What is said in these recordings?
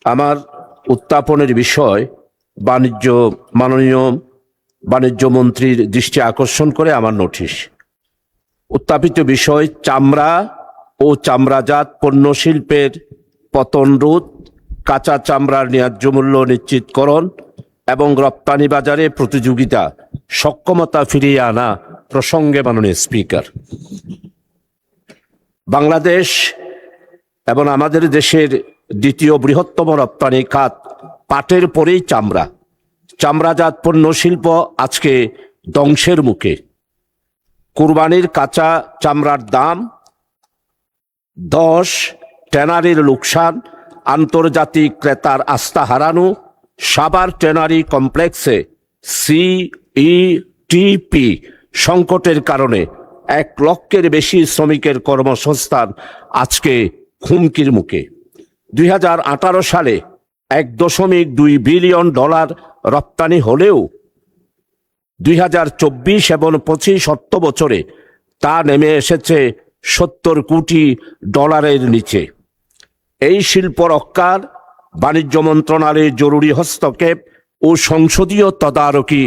আমার উত্থাপনের বিষয় মাননীয় বাণিজ্য মন্ত্রীর দৃষ্টি আকর্ষণ করে আমার নোটিশ। উত্থাপিত বিষয় চামড়া ও চামড়াজাত পণ্য শিল্পের পতন রোধ, কাঁচা চামড়ার ন্যায্য মূল্য নিশ্চিতকরণ এবং রপ্তানি বাজারে প্রতিযোগিতা সক্ষমতা ফিরিয়ে আনা প্রসঙ্গে মাননীয় স্পিকার, বাংলাদেশ এবং আমাদের দেশের দ্বিতীয় বৃহত্তম রপ্তানি খাত পাটের পরেই চামড়াজাত পণ্য শিল্প আজকে ধ্বংসের মুখে। কুরবানির কাঁচা চামড়ার দাম 10, ট্যানারির লোকসান, আন্তর্জাতিক ক্রেতার আস্থা হারানো, সাভার ট্যানারি কমপ্লেক্সে সিইটিপি সংকটের কারণে 1 লক্ষের বেশি শ্রমিকের কর্মসংস্থান আজকে হুমকির মুখে। 2018 সালে $1.2 বিলিয়ন রপ্তানি হলেও 2024 এবং 25 অর্থ বছরে তা নেমে এসেছে $70 কোটি নিচে। এই শিল্প রক্ষার বাণিজ্য মন্ত্রণালয়ের জরুরি হস্তক্ষেপ ও সংসদীয় তদারকি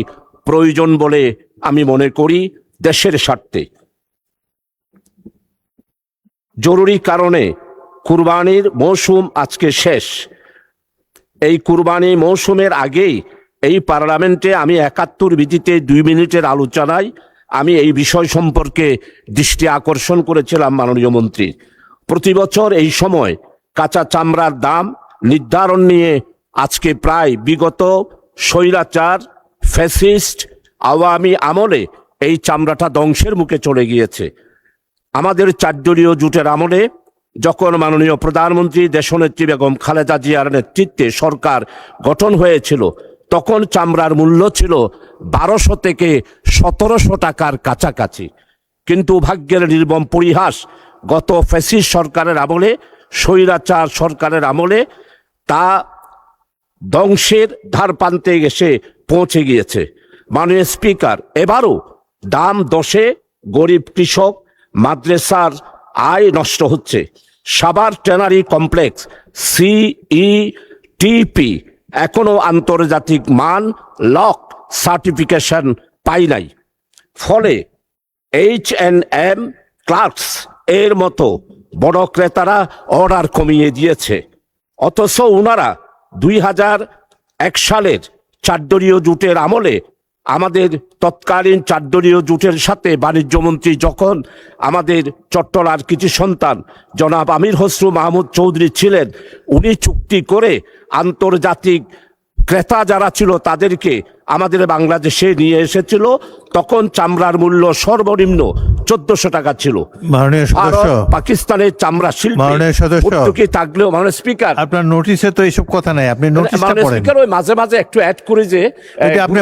প্রয়োজন বলে আমি মনে করি। দেশের স্বার্থে জরুরি কারণে কুরবানির মৌসুম আজকে শেষ। এই কুরবানি মৌসুমের আগেই এই পার্লামেন্টে আমি 71 বিধিতে 2 মিনিটের আলোচনায় আমি এই বিষয় সম্পর্কে দৃষ্টি আকর্ষণ করেছিলাম মাননীয় মন্ত্রী। প্রতি বছর এই সময় কাঁচা চামড়ার দাম নির্ধারণ নিয়ে আজকে প্রায় বিগত স্বৈরাচার ফ্যাসিস্ট আওয়ামী আমলে এই চামড়াটা ধ্বংসের মুখে চলে গিয়েছে। আমাদের 4 দলীয় জোটের আমলে যখন মাননীয় প্রধানমন্ত্রী দেশনেত্রী বেগম খালেদা জিয়ার নেতৃত্বে সরকার গঠন হয়েছিল, তখন চামড়ার মূল্য ছিল 1200 থেকে 1700 টাকার কাছাকাছি। কিন্তু ভাগ্যের নির্মম পরিহাস, গত ফ্যাসিস্ট সরকারের আমলে, স্বৈরাচার সরকারের আমলে তা ধ্বংসের ধার প্রান্তে এসে পৌঁছে গিয়েছে। মাননীয় স্পিকার, এবারও দাম 10-এ গরিব কৃষক মাদ্রাসার আয় নষ্ট হচ্ছে। সাভার ট্যানারি কমপ্লেক্স সিইটিপি এখনো আন্তর্জাতিক মান লক সার্টিফিকেশন পায় নাই। ফলে H&M ক্লার্কস এর মতো বড় ক্রেতারা অর্ডার কমিয়ে দিয়েছে। অথচ ওনারা 2001 সালের 4 দলীয় জোটের আমলে আমাদের তৎকালীন 4 দলীয় জোটের সাথে বাণিজ্য মন্ত্রী যখন আমাদের চট্টলার কিছু সন্তান জনাব আমির খসরু মাহমুদ চৌধুরী ছিলেন, উনি চুক্তি করে আন্তর্জাতিক ক্রেতা যারা ছিল তাদেরকে আমাদের বাংলাদেশে নিয়ে এসেছিল। তখন চামড়ার মূল্য সর্বনিম্ন 1400 টাকা ছিল। পাকিস্তানের চামড়া শিল্পী থাকলেও মাননীয় স্পিকার, আপনার নোটিশে তো এইসব কথা নাই, আপনি নোটিশটা পড়েন। স্পিকার, ওই মাঝে মাঝে একটু অ্যাড করে যে আপনি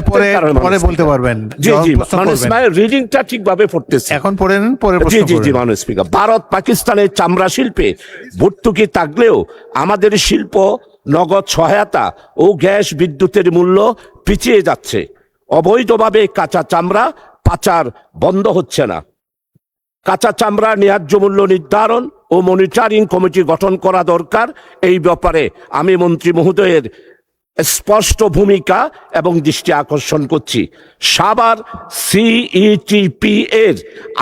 পরে বলতে পারবেন। জি জি, মাননীয় স্পিকার রিডিংটা ঠিকভাবে পড়তেছে, এখন পড়ে নেন, পরে জি জি জি। মাননীয় স্পিকার, ভারত পাকিস্তানের চামড়া শিল্পে ভর্তুকি থাকলেও আমাদের শিল্প নগদ সহায়তা ও গ্যাস বিদ্যুতের মূল্য পিছিয়ে যাচ্ছে। অবৈধভাবে কাঁচা চামড়া পাচার বন্ধ হচ্ছে না। কাঁচা চামড়ার ন্যায্য মূল্য নির্ধারণ ও মনিটরিং কমিটি গঠন করা দরকার। এই ব্যাপারে আমি মন্ত্রী মহোদয়ের স্পষ্ট ভূমিকা এবং দৃষ্টি আকর্ষণ করছি। সাভার সিইটিপি এর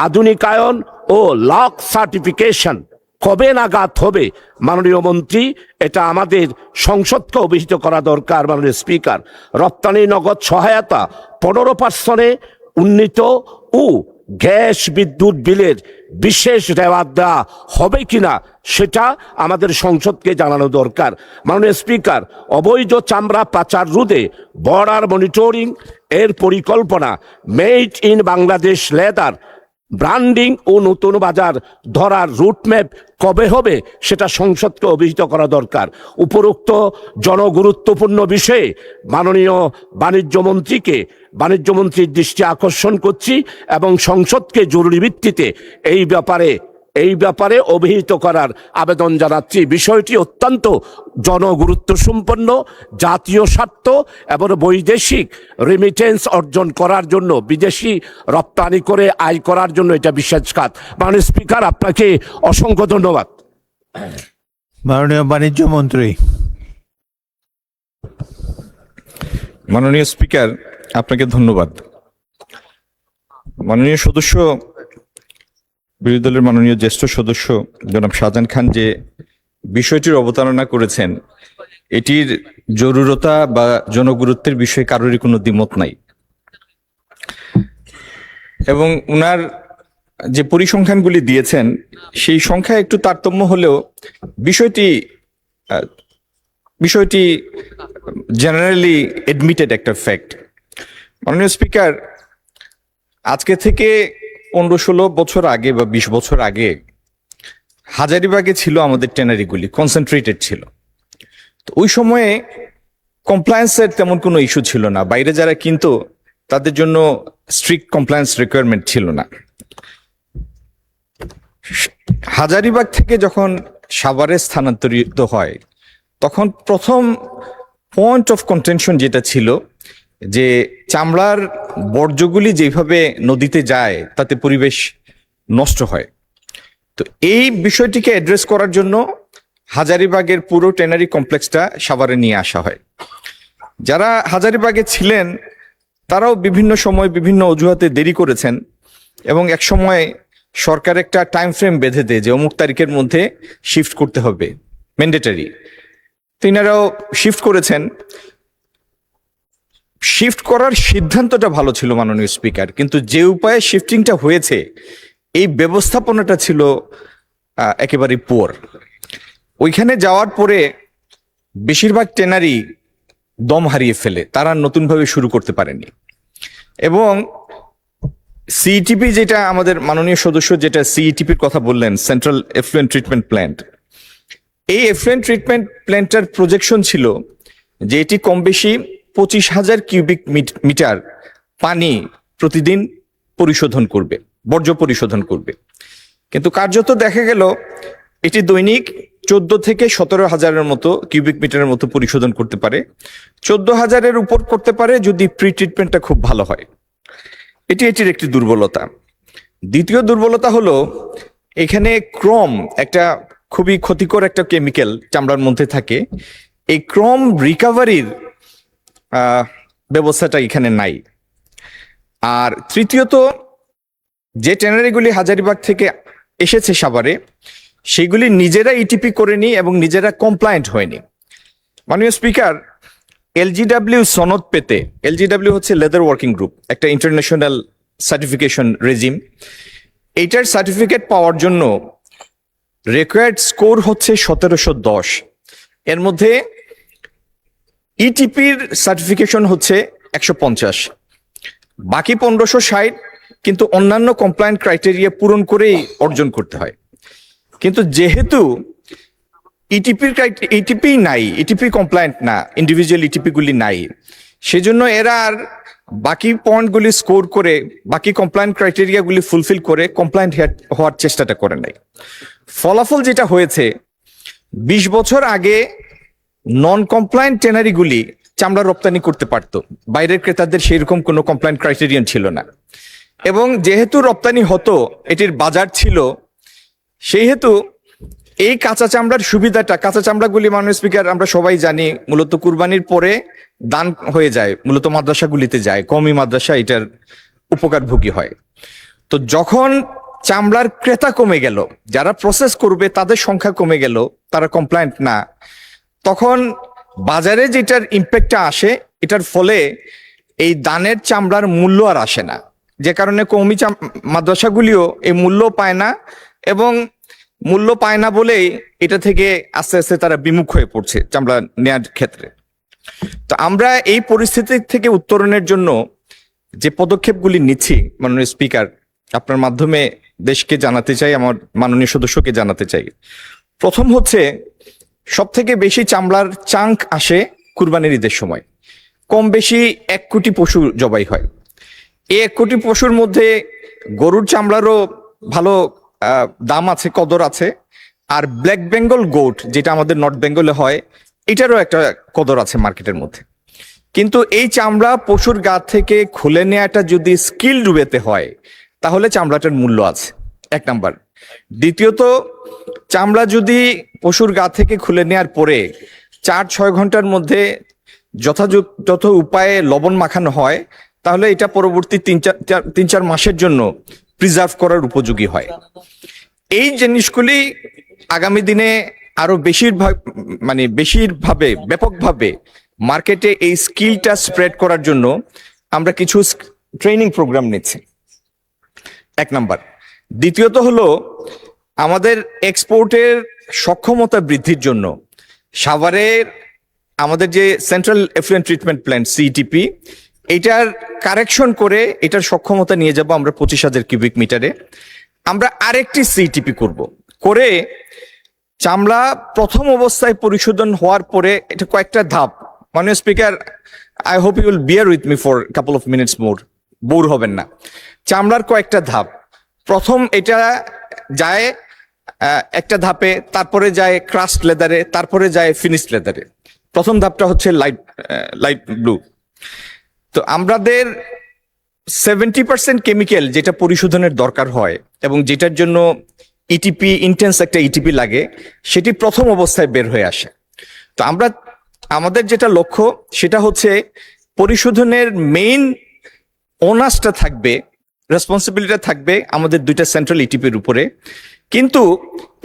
আধুনিকায়ন ও লক সার্টিফিকেশন কবে নাগাদ হবে মাননীয় মন্ত্রী, এটা আমাদের সংসদকে অভিহিত করা দরকার। মাননীয় স্পিকার, রপ্তানি নগদ সহায়তা 15% উন্নীত ও গ্যাস বিদ্যুৎ বিলের বিশেষ রেওয়াজ দেওয়া হবে কিনা সেটা আমাদের সংসদকে জানানো দরকার। মাননীয় স্পিকার, অবৈধ চামড়া পাচার রোধে বর্ডার মনিটরিং এর পরিকল্পনা, made in Bangladesh leather branding ও নতুন বাজার ধরার রুটম্যাপ কবে হবে সেটা সংসদকে অভিহিত করা দরকার। উপরোক্ত জনগুরুত্বপূর্ণ বিষয়ে মাননীয় বাণিজ্য মন্ত্রীর দৃষ্টি আকর্ষণ করছি এবং সংসদকে জরুরি ভিত্তিতে এই ব্যাপারে অভিহিত করার আবেদন জানাচ্ছি। বিষয়টি অত্যন্ত জনগুরুত্ব সম্পন্ন, জাতীয় স্বার্থ এবং বৈদেশিক রেমিটেন্স অর্জন করার জন্য, বিদেশি রপ্তানি করে আয় করার জন্য এটা বিশেষ খাত। মাননীয় স্পিকার, আপনাকে অসংখ্য ধন্যবাদ। মাননীয় বাণিজ্য মন্ত্রী। মাননীয় স্পিকার, আপনাকে ধন্যবাদ। মাননীয় সদস্য, বিরোধী দলের মাননীয় জ্যেষ্ঠ সদস্য জনাব শাহজাহান খান যে বিষয়টির অবতারণা করেছেন, এটির জরুরতা বা জনগুরুত্বের বিষয়ে কারোরই কোনো দ্বিমত নাই। এবং উনার যে পরিসংখ্যানগুলি দিয়েছেন সেই সংখ্যা একটু তারতম্য হলেও বিষয়টি জেনারেলি এডমিটেড একটা ফ্যাক্ট। মাননীয় স্পিকার, আজকে থেকে 15-16 বছর আগে বা 20 বছর আগে হাজারীবাগে ছিল আমাদের ট্যানারিগুলি, কনসেন্ট্রেটেড ছিল। তো ওই সময়ে কমপ্লায়েন্সের তেমন কোনো ইস্যু ছিল না, বাইরে যারা কিনতো তাদের জন্য স্ট্রিক্ট কমপ্লায়েন্স রিকোয়ারমেন্ট ছিল না। হাজারীবাগ থেকে যখন সাভারে স্থানান্তরিত হয় তখন প্রথম পয়েন্ট অফ কন্টেনশন যেটা ছিল যে চামড়ার বর্জ্যগুলি যেভাবে নদীতে যায় তাতে পরিবেশ নষ্ট হয়। তো এই বিষয়টিকে অ্যাড্রেস করার জন্য হাজারীবাগের পুরো ট্যানারি কমপ্লেক্সটা সাভারে নিয়ে আসা হয়। যারা হাজারীবাগে ছিলেন তারাও বিভিন্ন সময় বিভিন্ন অজুহাতে দেরি করেছেন এবং এক সময় সরকার একটা টাইম ফ্রেম বেঁধে দেয় যে অমুক তারিখের মধ্যে শিফট করতে হবে, ম্যান্ডেটারি। তিনারাও শিফট করেছেন। শিফট করার সিদ্ধান্তটা ভালো ছিল মাননীয় স্পিকার, কিন্তু যে উপায়ে শিফটিংটা হয়েছে এই ব্যবস্থাপনাটা ছিল একেবারে পুয়ার। ওইখানে যাওয়ার পরে বেশিরভাগ ট্যানারি দম হারিয়ে ফেলে, তারা নতুনভাবে শুরু করতে পারেনি। এবং সিইটিপি, যেটা আমাদের মাননীয় সদস্য যেটা সিইটিপির কথা বললেন, সেন্ট্রাল এফ্লুয়েন্ট ট্রিটমেন্ট প্ল্যান্ট, এই এফ্লুয়েন্ট ট্রিটমেন্ট প্ল্যান্টটার প্রজেকশন ছিল যে এটি কম বেশি 25,000 কিউবিক মিটার পানি প্রতিদিন পরিশোধন করবে, বর্জ্য পরিশোধন করবে। কিন্তু কার্যত দেখা গেল এটি দৈনিক 14 থেকে 17,000-এর মতো কিউবিক মিটারের মতো পরিশোধন করতে পারে। 14,000-এর উপর করতে পারে যদি প্রি ট্রিটমেন্টটা খুব ভালো হয়। এটির একটি দুর্বলতা। দ্বিতীয় দুর্বলতা হলো এখানে ক্রোম, একটা খুবই ক্ষতিকর একটা কেমিক্যাল চামড়ার মধ্যে থাকে। এই ক্রোম রিকভারির ব্যবস্থাটা এখানে নাই। আর তৃতীয়ত, যে ট্যানারিগুলি হাজারীবাগ থেকে এসেছে সাভারে, সেগুলি নিজেরা ইটিপি করেনি এবং নিজেরা কমপ্লায়েন্ট হয়নি। মাননীয় স্পিকার, এলজিডব্লিউ সনদ পেতে, এলজিডব্লিউ হচ্ছে লেদার ওয়ার্কিং গ্রুপ, একটা ইন্টারন্যাশনাল সার্টিফিকেশন রেজিম। এইটার সার্টিফিকেট পাওয়ার জন্য রিকোয়ার্ড স্কোর হচ্ছে 1710। এর মধ্যে ইটিপির সার্টিফিকেশন হচ্ছে 150, বাকি 1560 কিন্তু অন্যান্য কমপ্লায়েন্ট ক্রাইটেরিয়া পূরণ করেই অর্জন করতে হয়। কিন্তু যেহেতু ইটিপি নাই, ইটিপি কমপ্লায়েন্ট না, ইন্ডিভিজুয়াল ইটিপি গুলি নাই, সেজন্য এরা আর বাকি পয়েন্টগুলি স্কোর করে, বাকি কমপ্লায়েন্ট ক্রাইটেরিয়া গুলি ফুলফিল করে কমপ্লায়েন্ট হওয়ার চেষ্টাটা করে নাই। ফলাফল যেটা হয়েছে, 20 বছর আগে নন কমপ্লায়েন্ট ট্যানারিগুলি চামড়া রপ্তানি করতে পারতো, বাইরের ক্রেতাদের সেইরকম কোনো কমপ্লায়েন্ট ক্রাইটেরিয়ান ছিল না। এবং যেহেতু রপ্তানি হতো, এটির বাজার ছিল, সেই হেতু এই কাঁচা চামড়ার সুবিধাটা, কাঁচা চামড়াগুলি মাননীয় স্পিকার আমরা সবাই জানি মূলত কুরবানির পরে দান হয়ে যায়, মূলত মাদ্রাসাগুলিতে যায়, কওমি মাদ্রাসা এটার উপকারভোগী হয়। তো যখন চামড়ার ক্রেতা কমে গেল, যারা প্রসেস করবে তাদের সংখ্যা কমে গেল, তারা কমপ্লায়েন্ট না, তখন বাজারে যেটার ইম্প্যাক্টটা আসে, এটার ফলে এই দানের চামড়ার মূল্য আর আসে না, যে কারণে কওমি মাদ্রাসাগুলিও এই মূল্য পায় না, এবং মূল্য পায় না বলেই এটা থেকে আস্তে আস্তে তারা বিমুখ হয়ে পড়ছে চামড়া নেয়ার ক্ষেত্রে। তো আমরা এই পরিস্থিতি থেকে উত্তরণের জন্য যে পদক্ষেপগুলি নিচ্ছি মাননীয় স্পিকার, আপনার মাধ্যমে দেশকে জানাতে চাই, আমার মাননীয় সদস্যকে জানাতে চাই। প্রথম হচ্ছে, সব থেকে বেশি চামড়ার চাঙ্ক আসে কুরবানির ঈদের সময়। কম বেশি 1 কোটি পশু জবাই হয়। এই 1 কোটি পশুর মধ্যে গরুর চামড়ারও ভালো দাম আছে, কদর আছে। আর ব্ল্যাক বেঙ্গল গোট, যেটা আমাদের নর্থ বেঙ্গলে হয়, এটারও একটা কদর আছে মার্কেটের মধ্যে। কিন্তু এই চামড়া পশুর গা থেকে খুলে নেওয়াটা যদি স্কিলড ওয়েতে হয়, তাহলে চামড়াটার মূল্য আছে, 1 নাম্বার। দ্বিতীয়ত, চামড়া যদি পশুর গা থেকে খুলে নেওয়ার পরে 4-6 ঘন্টার মধ্যে যথাযথ উপায়ে লবণ মাখানো হয়, তাহলে এটা পরবর্তী 3-4 মাসের জন্য প্রিজার্ভ করার উপযোগী হয়। এই জিনিসগুলি আগামী দিনে আরো বেশিরভাবে ব্যাপকভাবে মার্কেটে এই স্কিলটা স্প্রেড করার জন্য আমরা কিছু ট্রেনিং প্রোগ্রাম নিচ্ছি, 1 নাম্বার। দ্বিতীয়ত হলো আমাদের এক্সপোর্টের সক্ষমতা বৃদ্ধির জন্য সাভারের আমাদের যে central effluent treatment plant CTP, এটার কারেকশন করে এটার সক্ষমতা নিয়ে যাব আমরা 25,000 কিউবিক মিটারে। আমরা আরেকটি সিটিপি করে চামড়া প্রথম অবস্থায় পরিশোধন হওয়ার পরে এটা কয়েকটা ধাপ। মাননীয় speaker, I hope you will bear with me for couple of minutes more, bore হবেন না। চামড়ার কয়েকটা ধাপ, প্রথম এটা যায় একটা ধাপে, তারপরে যায় ক্রাস্ট লেদারে, তারপরে যায় ফিনিশড লেদারে। প্রথম ধাপটা হচ্ছে লাইট ব্লু। তো আমাদের 70% কেমিক্যাল যেটা পরিশোধনের দরকার হয় এবং যেটার জন্য ইটিপি, ইন্টেন্স একটা ইটিপি লাগে, সেটি প্রথম অবস্থায় বের হয়ে আসে। তো আমাদের যেটা লক্ষ্য সেটা হচ্ছে পরিশোধনের মেইন ওনার্সটা থাকবে, রেসপন্সিবিলিটি থাকবে আমাদের 2টা সেন্ট্রাল ইটিপির উপরে, কিন্তু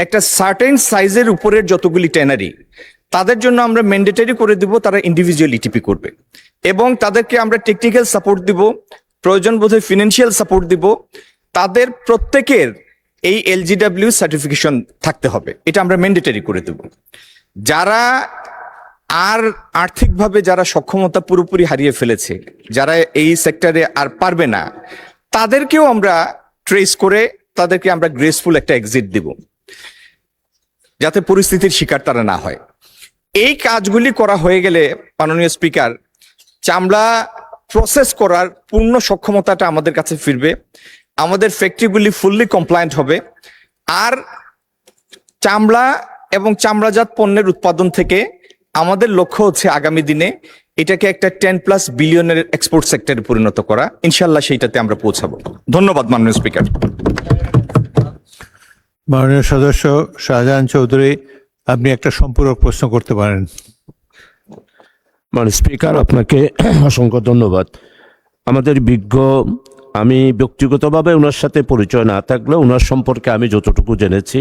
একটা সার্টেন সাইজের উপরের যতগুলি ট্যানারি তাদের জন্য আমরা ম্যান্ডেটরি করে দিব তারা ইন্ডিভিজুয়াল ইটিপি করবে, এবং তাদেরকে আমরা টেকনিক্যাল সাপোর্ট দিব, প্রয়োজন বোধে ফিনান্সিয়াল সাপোর্ট দিব। তাদের প্রত্যেকের এই এলজিডব্লিউ সার্টিফিকেশন থাকতে হবে, এটা আমরা ম্যান্ডেটরি করে দেব। যারা আর্থিকভাবে যারা সক্ষমতা পুরোপুরি হারিয়ে ফেলেছে, যারা এই সেক্টরে আর পারবে না, তাদেরকেও আমরা ট্রেস করে তাদেরকে আমরা গ্রেসফুল একটা এক্সিট দিব, যাতে পরিস্থিতির শিকার তারা না হয়। এই কাজগুলি করা হয়ে গেলে মাননীয় স্পিকার, চামড়া প্রসেস করার পূর্ণ সক্ষমতাটা আমাদের কাছে ফিরবে, আমাদের ফ্যাক্টরিগুলি ফুললি কমপ্লায়েন্ট হবে, আর চামড়া এবং চামড়াজাত পণ্যের উৎপাদন থেকে আমাদের লক্ষ্য হচ্ছে আগামী দিনে এটাকে একটা 10+ বিলিয়নের এক্সপোর্ট সেক্টরে পরিণত করা। ইনশাল্লাহ সেইটাতে আমরা পৌঁছাবো। ধন্যবাদ মাননীয় স্পিকার। মাননীয় সদস্য শাহজাহান চৌধুরী, আপনি একটা সম্পূরক প্রশ্ন করতে পারেন। মানে স্পিকার, আপনাকে অসংখ্য ধন্যবাদ। আমাদের বিজ্ঞ, আমি ব্যক্তিগতভাবে ওনার সাথে পরিচয় না থাকলেও ওনার সম্পর্কে আমি যতটুকু জেনেছি,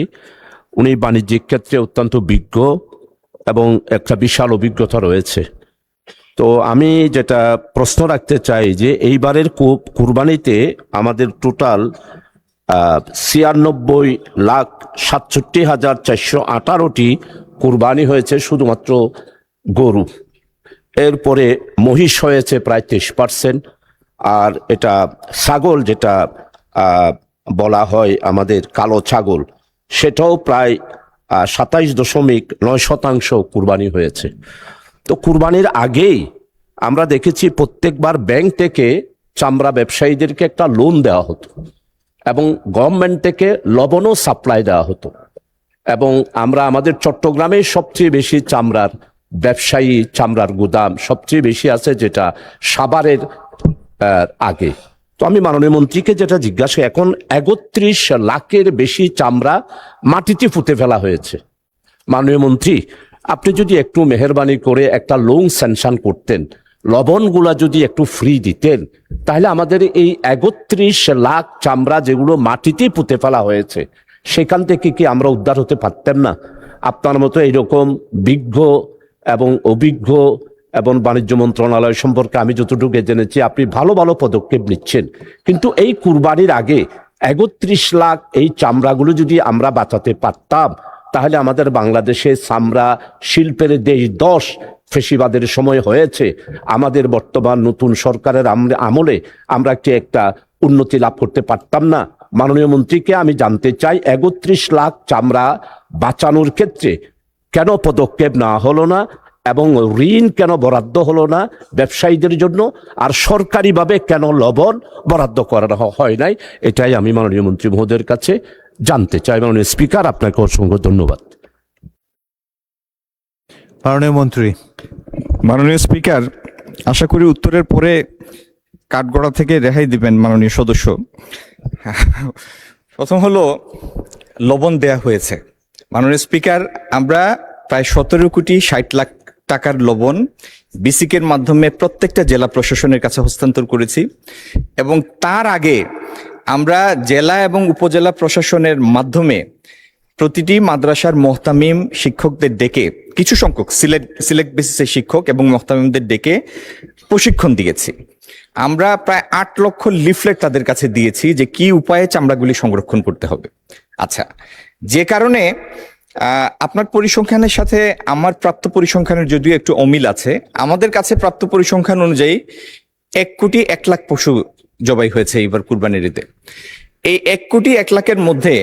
উনি বাণিজ্যিক ক্ষেত্রে অত্যন্ত বিজ্ঞ এবং একটা বিশাল অভিজ্ঞতা রয়েছে। তো আমি যেটা প্রশ্ন রাখতে চাই যে এইবারের কুরবানিতে আমাদের টোটাল 96,67,418টি কুরবানি হয়েছে শুধুমাত্র গরু। এরপরে মহিষ হয়েছে প্রায় 23%, আর এটা ছাগল যেটা বলা হয় আমাদের কালো ছাগল, সেটাও প্রায় 27.9% কুরবানি হয়েছে। তো কুরবানির আগেই আমরা দেখেছি প্রত্যেকবার ব্যাংক থেকে চামড়া ব্যবসায়ীদেরকে একটা লোন দেওয়া হতো এবং গভর্নমেন্ট থেকে লবণও সাপ্লাই দেওয়া হতো, এবং আমরা আমাদের চট্টগ্রামে সবচেয়ে বেশি চামড়ার ব্যবসায়ী, চামড়ার গুদাম সবচেয়ে বেশি আছে যেটা সাভারের আগে। তো আমি মাননীয় মন্ত্রীকে যেটা জিজ্ঞাসা, এখন 31 লাখের বেশি চামড়া মাটিতে পুঁতে ফেলা হয়েছে। মাননীয় মন্ত্রী, আপনি যদি একটু মেহেরবানি করে একটা লোন স্যাংশন করতেন, লবণগুলা যদি একটু ফ্রি দিতেন, তাহলে আমাদের এই 31 লাখ চামড়া যেগুলো মাটিতে পুঁতে ফেলা হয়েছে, সেখান থেকে কি আমরা উদ্ধার হতে পারতেন না? আপনার মতো এইরকম বিজ্ঞ এবং অভিজ্ঞ এবং বাণিজ্য মন্ত্রণালয় সম্পর্কে আমি যতটুকু জেনেছি, আপনি ভালো ভালো পদক্ষেপ নিচ্ছেন, কিন্তু এই কুরবানির আগে 31 লাখ এই চামড়াগুলো যদি আমরা বাঁচাতে পারতাম, তাহলে আমাদের বাংলাদেশে চামড়া শিল্পের দেশ 10 ফেসিবাদের সময় হয়েছে, আমাদের বর্তমান নতুন সরকারের আমলে আমরা একটা উন্নতি লাভ করতে পারতাম না? মাননীয় মন্ত্রীকে আমি জানতে চাই, 31 লাখ চামড়া বাঁচানোর ক্ষেত্রে কেন পদক্ষেপ নেওয়া হলো না, এবং ঋণ কেন বরাদ্দ হলো না ব্যবসায়ীদের জন্য, আর সরকারিভাবে কেন লবণ বরাদ্দ করা হয় নাই? এটাই আমি মাননীয় মন্ত্রী মহোদয়ের কাছে জানতে চাই। মাননীয় স্পিকার, আপনাকে অসংখ্য ধন্যবাদ। মাননীয় মন্ত্রী। মাননীয় স্পিকার, আশা করি উত্তরের পরে কাঠগড়া থেকে রেহাই দিবেন মাননীয় সদস্য। প্রথম হলো লবণ দেয়া হয়েছে। মাননীয় স্পিকার, আমরা প্রায় 17,60,00,000 টাকার লবণ বিসিকের মাধ্যমে প্রত্যেকটা জেলা প্রশাসনের কাছে হস্তান্তর করেছি এবং তার আগে আমরা জেলা এবং উপজেলা প্রশাসনের মাধ্যমে প্রতিটি মাদ্রাসার মোহতামিম শিক্ষকদের ডেকে কিছু সংখ্যক সিলেক্ট বেসিসের শিক্ষক এবং মোহতামিমদের ডেকে প্রশিক্ষণ দিয়েছি। আমরা প্রায় 8 লক্ষ লিফলেট তাদের কাছে দিয়েছি যে কি উপায়ে চামড়াগুলি সংরক্ষণ করতে হবে। আচ্ছা, যে কারণে আপনার পরিসংখ্যানের সাথে আমার প্রাপ্ত পরিসংখ্যানের যদিও একটু অমিল আছে, আমাদের কাছে প্রাপ্ত পরিসংখ্যান অনুযায়ী 1,01,00,000 পশু জবাই হয়েছে এবার কুরবানির ঈদে। এই 1,01,00,000-এর মধ্যে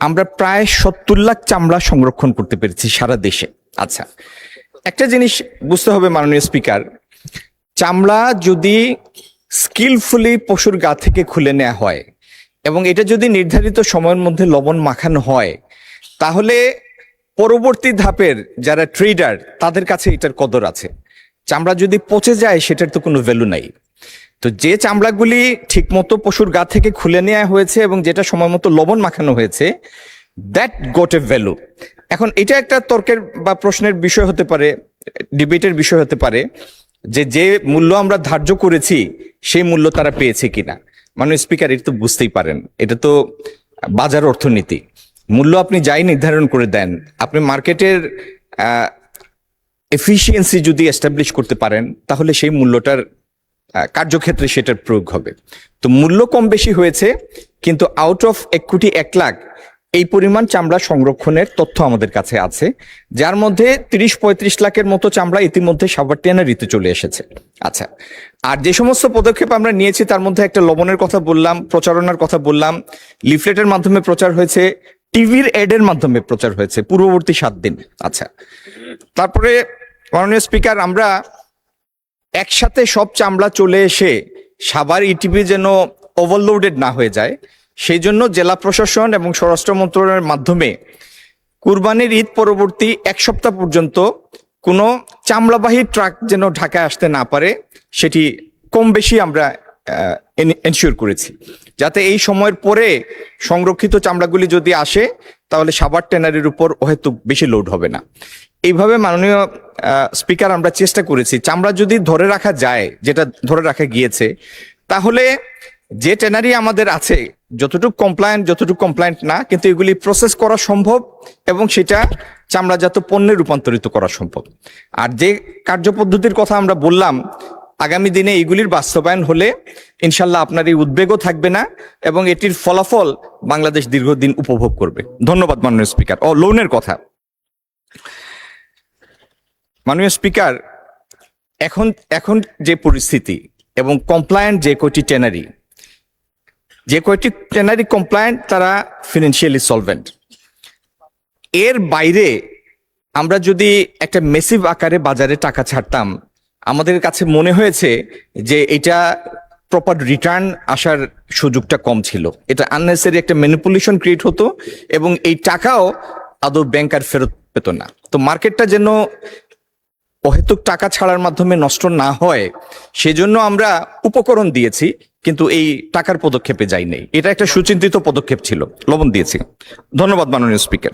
আমরা প্রায় 70 লাখ চামড়া সংরক্ষণ করতে পেরেছি সারা দেশে। আচ্ছা, একটা জিনিস বুঝতে হবে মাননীয় স্পিকার, চামড়া যদি স্কিলফুলি পশুর গা থেকে খুলে নেওয়া হয় এবং এটা যদি নির্ধারিত সময়ের মধ্যে লবণ মাখানো হয়, তাহলে পরবর্তী ধাপের যারা ট্রেডার তাদের কাছে এটার কদর আছে। চামড়া যদি পচে যায় সেটার তো কোনো ভ্যালু নাই। তো যে চামড়াগুলি ঠিকমতো পশুর গা থেকে খুলে নেওয়া হয়েছে এবং যেটা সময় মতো লবণ মাখানো হয়েছে, দ্যাট গট এ ভ্যালু। এখন এটা একটা তর্কের বা প্রশ্নের বিষয় হতে পারে, ডিবেটের বিষয় হতে পারে যে মূল্য আমরা ধার্য করেছি সেই মূল্য তারা পেয়েছে কিনা। মাননীয় স্পিকার, এটা তো বুঝতেই পারেন, এটা তো বাজার অর্থনীতি। মূল্য আপনি যাই নির্ধারণ করে দেন, আপনি মার্কেটের এফিসিয়েন্সি যদি এস্টাবলিশ করতে পারেন তাহলে সেই মূল্যটার কার্যক্ষেত্রে সেটার প্রয়োগ হবে। তো মূল্য কম বেশি হয়েছে, কিন্তু আউট অফ 1,01,00,000 এই পরিমাণ চামড়া সংরক্ষণের তথ্য আমাদের কাছে আছে, যার মধ্যে 30-35 লাখের মতো চামড়া ইতিমধ্যে সাভার ঋতু চলে এসেছে। আচ্ছা, আর যে সমস্ত পদক্ষেপ আমরা নিয়েছি তার মধ্যে একটা লবণের কথা বললাম, প্রচারণার কথা বললাম, লিফলেটের মাধ্যমে প্রচার হয়েছে, টিভির এডের মাধ্যমে প্রচার হয়েছে পূর্ববর্তী 7 দিন। আচ্ছা, তারপরে মাননীয় স্পিকার, আমরা একসাথে সব চামড়া চলে এসে সাভার ইটিভি যেন ওভারলোডেড না হয়ে যায়, সেই জন্য জেলা প্রশাসন এবং স্বরাষ্ট্র মন্ত্রণালয়ের মাধ্যমে কুরবানির ঈদ পরবর্তী 1 সপ্তাহ পর্যন্ত কোনো চামড়াবাহী ট্রাক যেন ঢাকায় আসতে না পারে সেটি কম বেশি আমরা এনশিওর করেছি, যাতে এই সময়ের পরে সংরক্ষিত চামড়াগুলি যদি আসে তাহলে সাভার ট্যানারির উপর হয়তো বেশি লোড হবে না। এইভাবে মাননীয় স্পিকার আমরা চেষ্টা করেছি চামড়া যদি ধরে রাখা যায়, যেটা ধরে রাখা গিয়েছে, তাহলে যে ট্যানারি আমাদের আছে যতটুকু কমপ্লায়েন্ট না, কিন্তু এগুলি প্রসেস করা সম্ভব এবং সেটা চামড়াজাত পণ্যে রূপান্তরিত করা সম্ভব। আর যে কার্যপদ্ধতির কথা আমরা বললাম, আগামী দিনে এগুলির বাস্তবায়ন হলে ইনশাল্লাহ আপনার এই উদ্বেগও থাকবে না এবং এটির ফলাফল বাংলাদেশ দীর্ঘদিন উপভোগ করবে। ধন্যবাদ মাননীয় স্পিকার। লোনের কথা, মাননীয় স্পিকার, এখন যে পরিস্থিতি এবং কমপ্লায়েন্ট যে কয়টি ট্যানারি কমপ্লায়েন্ট তারা ফিনান্সিয়ালি সলভেন্ট। এর বাইরে আমরা যদি একটা মেসিভ আকারে বাজারে টাকা ছাড়তাম, আমাদের কাছে মনে হয়েছে যে এটা প্রপার রিটার্ন আসার সুযোগটা কম ছিল, এটা আননেসেসারি একটা ম্যানিপুলেশন ক্রিয়েট হতো এবং এই টাকাও আদৌ ব্যাংকার ফেরত পেত না। তো মার্কেটটা যেন অহেতুক টাকা ছাড়ার মাধ্যমে নষ্ট না হয় সেজন্য আমরা উপকরণ দিয়েছি, কিন্তু এই টাকার পদক্ষেপে যাই নাই। এটা একটা সুচিন্তিত পদক্ষেপ ছিল, লবণ দিয়েছি। ধন্যবাদ মাননীয় স্পিকার।